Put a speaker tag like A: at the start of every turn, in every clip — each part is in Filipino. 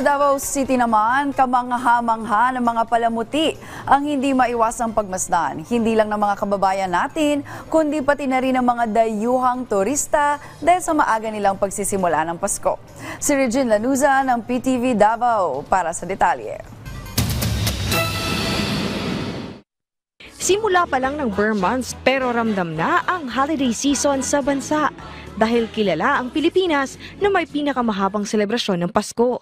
A: Davao City naman, kamangha-mangha ng mga palamuti ang hindi maiwasang pagmasdan. Hindi lang ng mga kababayan natin, kundi pati na rin ng mga dayuhang turista dahil sa maaga nilang pagsisimula ng Pasko. Si Regine Lanuza ng PTV Davao para sa detalye.
B: Simula pa lang ng Burr months pero ramdam na ang holiday season sa bansa dahil kilala ang Pilipinas na may pinakamahabang selebrasyon ng Pasko.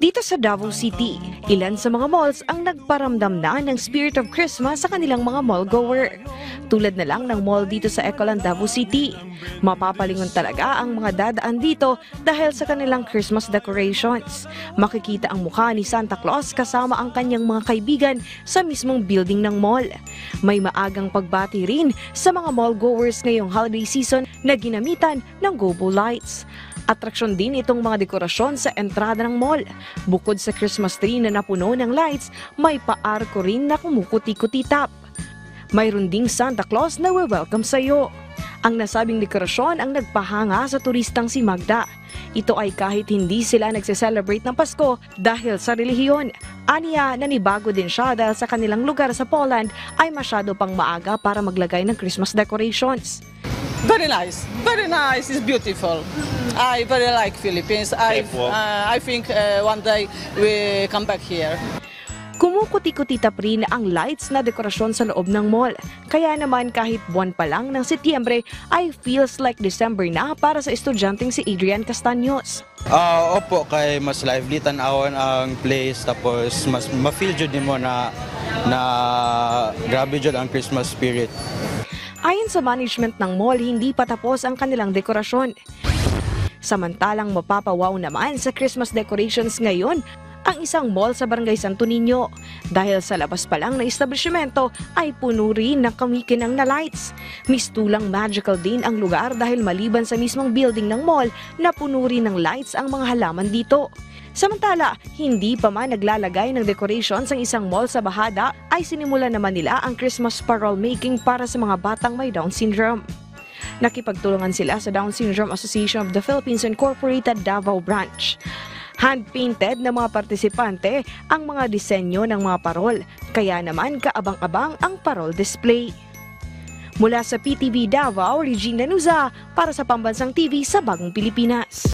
B: Dito sa Davao City, ilan sa mga malls ang nagparamdam na ng spirit of Christmas sa kanilang mga mall-goer. Tulad na lang ng mall dito sa Ecoland, Davao City. Mapapalingon talaga ang mga dadaan dito dahil sa kanilang Christmas decorations. Makikita ang mukha ni Santa Claus kasama ang kanyang mga kaibigan sa mismong building ng mall. May maagang pagbati rin sa mga mall-goers ngayong holiday season na ginamitan ng gobo lights. Atraksyon din itong mga dekorasyon sa entrada ng mall. Bukod sa Christmas tree na napuno ng lights, may paarko rin na kumukuti-kutitap. Mayroon ding Santa Claus na welcome sa iyo. Ang nasabing dekorasyon ang nagpahanga sa turistang si Magda. Ito ay kahit hindi sila nagse-celebrate ng Pasko dahil sa relihiyon. Aniya, nanibago din siya dahil sa kanilang lugar sa Poland ay masyado pang maaga para maglagay ng Christmas decorations.
C: Very nice. Very nice. It's beautiful. I very like Philippines. I think one day we come back here.
B: Kumukuti-kutitap rin ang lights na dekorasyon sa loob ng mall. Kaya naman kahit buwan pa lang ng Setyembre ay feels like December na para sa estudyanteng si Adrian Castaños.
D: Opo, kay mas lively tanawon ang place tapos mas ma-feel jud nimo na grabe jud ang Christmas spirit.
B: Ayon sa management ng mall, hindi pa tapos ang kanilang dekorasyon. Samantalang mapapawaw naman sa Christmas decorations ngayon ang isang mall sa Barangay Santo Niño. Dahil sa labas pa lang na establishmento ay puno rin ng kamikinang na lights. Mistulang magical din ang lugar dahil maliban sa mismong building ng mall na puno rin ng lights ang mga halaman dito. Samantala, hindi pa man naglalagay ng decorations ang isang mall sa Bahada ay sinimula naman nila ang Christmas parol making para sa mga batang may Down syndrome. Nakipagtulungan sila sa Down Syndrome Association of the Philippines Incorporated Davao Branch. Hand-painted na mga partisipante ang mga disenyo ng mga parol, kaya naman kaabang-abang ang parol display. Mula sa PTV Davao, Regine Lanuza para sa Pambansang TV sa Bagong Pilipinas.